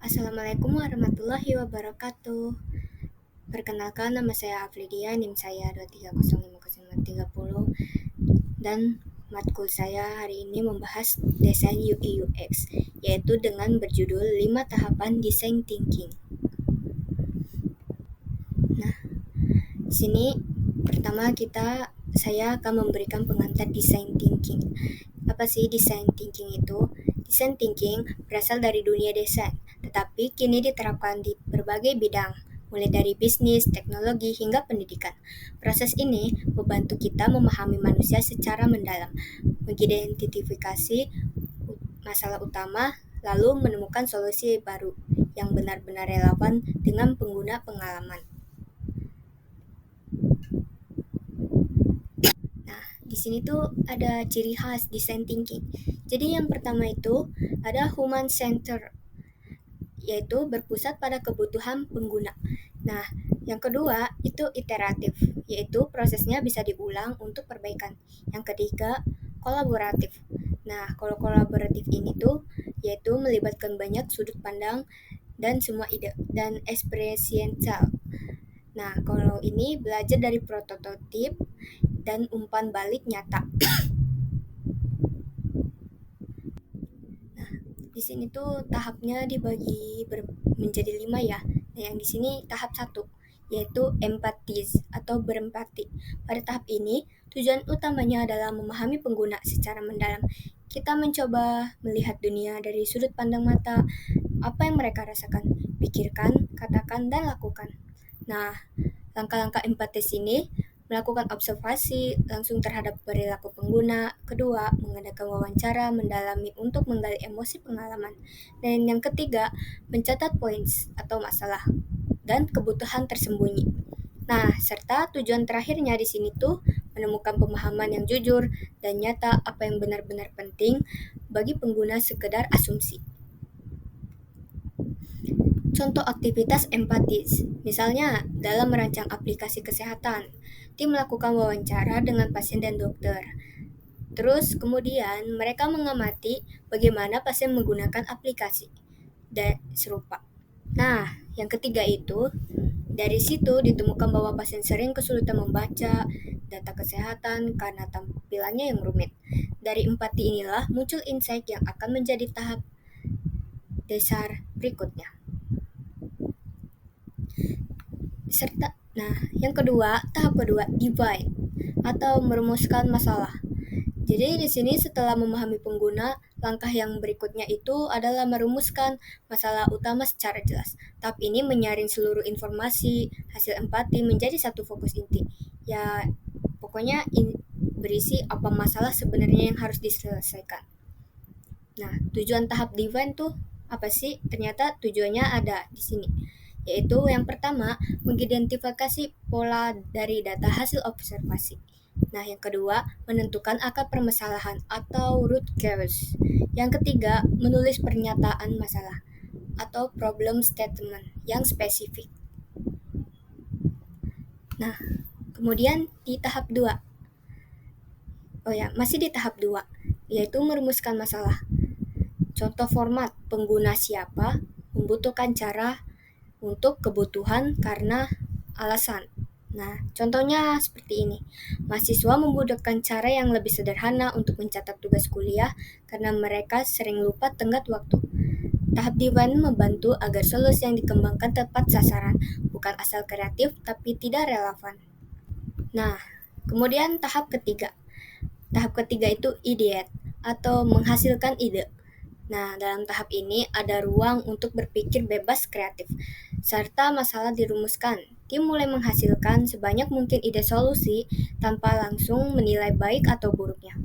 Assalamualaikum warahmatullahi wabarakatuh. Perkenalkan, nama saya Afridia, NIM saya 2305030, dan matkul saya hari ini membahas desain UI UX, yaitu dengan berjudul 5 tahapan design thinking. Nah, di sini pertama saya akan memberikan pengantar design thinking. Apa sih design thinking itu? Design thinking berasal dari dunia desain, tetapi kini diterapkan di berbagai bidang, mulai dari bisnis, teknologi, hingga pendidikan. Proses ini membantu kita memahami manusia secara mendalam, mengidentifikasi masalah utama, lalu menemukan solusi baru yang benar-benar relevan dengan pengguna pengalaman. Di sini tuh ada ciri khas design thinking. Jadi yang pertama itu ada human center, yaitu berpusat pada kebutuhan pengguna. Nah, yang kedua itu iteratif, yaitu prosesnya bisa diulang untuk perbaikan. Yang ketiga, kolaboratif. Nah, kalau kolaboratif ini tuh yaitu melibatkan banyak sudut pandang dan semua ide, dan experiential. Nah, kalau ini belajar dari prototip dan umpan balik nyata. Nah, di sini tuh tahapnya dibagi menjadi 5 ya. Nah, yang di sini tahap 1 yaitu empathize atau berempati. Pada tahap ini, tujuan utamanya adalah memahami pengguna secara mendalam. Kita mencoba melihat dunia dari sudut pandang mata, apa yang mereka rasakan, pikirkan, katakan, dan lakukan. Nah, langkah-langkah empatis ini melakukan observasi langsung terhadap perilaku pengguna. Kedua, mengadakan wawancara mendalami untuk menggali emosi pengalaman. Dan yang ketiga, mencatat points atau masalah dan kebutuhan tersembunyi. Nah, serta tujuan terakhirnya di sini tuh menemukan pemahaman yang jujur dan nyata apa yang benar-benar penting bagi pengguna sekedar asumsi. Contoh aktivitas empatis, misalnya dalam merancang aplikasi kesehatan, tim melakukan wawancara dengan pasien dan dokter. Terus kemudian mereka mengamati bagaimana pasien menggunakan aplikasi dan serupa. Nah, yang ketiga itu, dari situ ditemukan bahwa pasien sering kesulitan membaca data kesehatan karena tampilannya yang rumit. Dari empati inilah muncul insight yang akan menjadi tahap dasar berikutnya. Yang kedua, tahap kedua, divide atau merumuskan masalah. Jadi di sini setelah memahami pengguna, langkah yang berikutnya itu adalah merumuskan masalah utama secara jelas. Tahap ini menyaring seluruh informasi, hasil empati menjadi satu fokus inti. Ya, pokoknya berisi apa masalah sebenarnya yang harus diselesaikan. Nah, tujuan tahap divine tuh apa sih? Ternyata tujuannya ada di sini. Yaitu yang pertama, mengidentifikasi pola dari data hasil observasi. Nah, yang kedua, menentukan akar permasalahan atau root cause. Yang ketiga, menulis pernyataan masalah atau problem statement yang spesifik. Nah, kemudian di tahap 2. Masih di tahap 2, yaitu merumuskan masalah. Contoh format, pengguna siapa, membutuhkan cara, untuk kebutuhan karena alasan. Nah, contohnya seperti ini. Mahasiswa membutuhkan cara yang lebih sederhana untuk mencatat tugas kuliah karena mereka sering lupa tenggat waktu. Tahap divine membantu agar solusi yang dikembangkan tepat sasaran, bukan asal kreatif tapi tidak relevan. Nah, kemudian tahap ketiga. Tahap ketiga itu ideate atau menghasilkan ide. Nah, dalam tahap ini ada ruang untuk berpikir bebas kreatif, serta masalah dirumuskan. Tim mulai menghasilkan sebanyak mungkin ide solusi tanpa langsung menilai baik atau buruknya.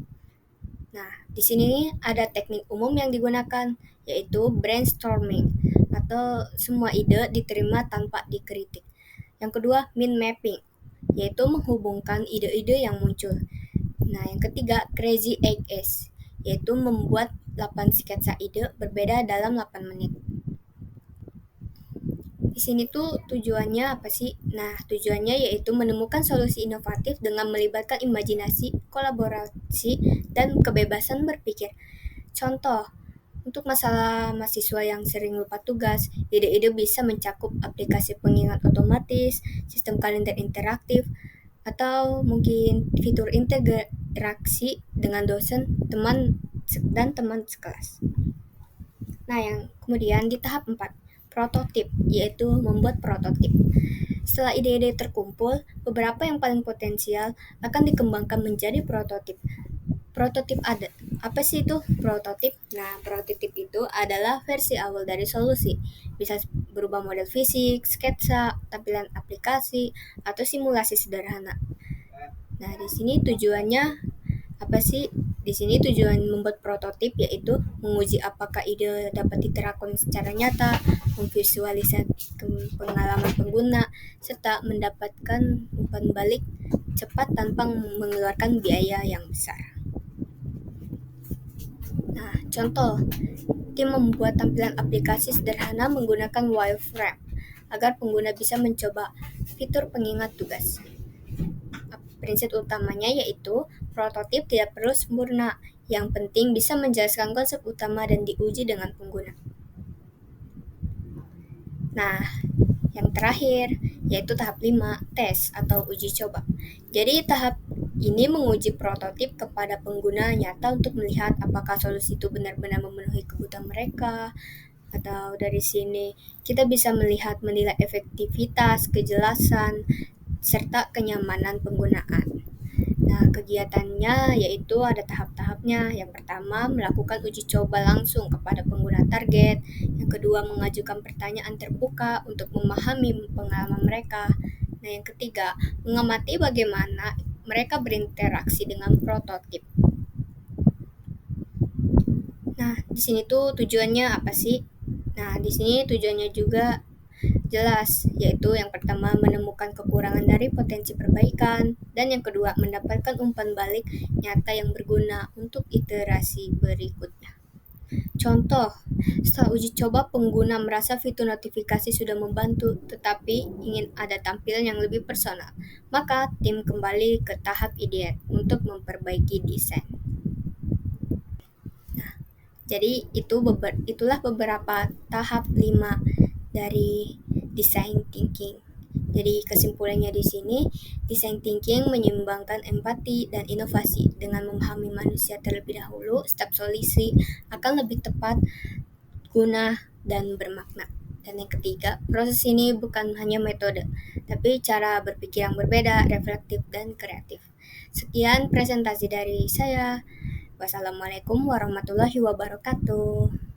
Nah, di sini ada teknik umum yang digunakan, yaitu brainstorming, atau semua ide diterima tanpa dikritik. Yang kedua, mind mapping, yaitu menghubungkan ide-ide yang muncul. Nah, yang ketiga, crazy 8S, yaitu membuat 8 sketsa ide berbeda dalam 8 menit. Di sini tuh tujuannya apa sih? Nah, tujuannya yaitu menemukan solusi inovatif dengan melibatkan imajinasi, kolaborasi, dan kebebasan berpikir. Contoh, Untuk masalah mahasiswa yang sering lupa tugas, ide-ide bisa mencakup aplikasi pengingat otomatis, sistem kalender interaktif, atau mungkin fitur integrasi dengan dosen, teman, dan teman sekelas. Nah, yang kemudian di tahap 4, prototip, yaitu membuat prototip. Setelah ide-ide terkumpul, beberapa yang paling potensial akan dikembangkan menjadi prototip. Prototip ada. Apa sih itu prototip? Nah, prototip itu adalah versi awal dari solusi. Bisa berupa model fisik, sketsa, tampilan aplikasi, atau simulasi sederhana. Nah, di sini tujuannya apa sih? Di sini tujuan membuat prototip yaitu menguji apakah ide dapat diterapkan secara nyata, memvisualisasikan pengalaman pengguna, serta mendapatkan umpan balik cepat tanpa mengeluarkan biaya yang besar. Nah, contoh, tim membuat tampilan aplikasi sederhana menggunakan wireframe agar pengguna bisa mencoba fitur pengingat tugas. Prinsip utamanya yaitu prototip tidak perlu sempurna, yang penting bisa menjelaskan konsep utama dan diuji dengan pengguna. Nah, yang terakhir yaitu tahap 5, tes atau uji coba. Jadi tahap ini menguji prototip kepada pengguna nyata untuk melihat apakah solusi itu benar-benar memenuhi kebutuhan mereka, atau dari sini kita bisa menilai efektivitas, kejelasan, serta kenyamanan penggunaan. Nah, kegiatannya yaitu ada tahap-tahapnya. Yang pertama, melakukan uji coba langsung kepada pengguna target. Yang kedua, mengajukan pertanyaan terbuka untuk memahami pengalaman mereka. Nah, yang ketiga, mengamati bagaimana mereka berinteraksi dengan prototip. Nah, di sini tuh tujuannya apa sih? Nah, di sini tujuannya juga jelas, yaitu yang pertama menemukan kekurangan dari potensi perbaikan, dan yang kedua mendapatkan umpan balik nyata yang berguna untuk iterasi berikutnya. Contoh, setelah uji coba pengguna merasa fitur notifikasi sudah membantu, tetapi ingin ada tampilan yang lebih personal, maka tim kembali ke tahap ideal untuk memperbaiki desain. Nah, jadi itulah beberapa tahap 5 dari design thinking. Jadi kesimpulannya di sini, design thinking menyeimbangkan empati dan inovasi dengan memahami manusia terlebih dahulu. Setiap solusi akan lebih tepat, guna, dan bermakna. Dan yang ketiga, proses ini bukan hanya metode, tapi cara berpikir yang berbeda, reflektif, dan kreatif. Sekian presentasi dari saya. Wassalamualaikum warahmatullahi wabarakatuh.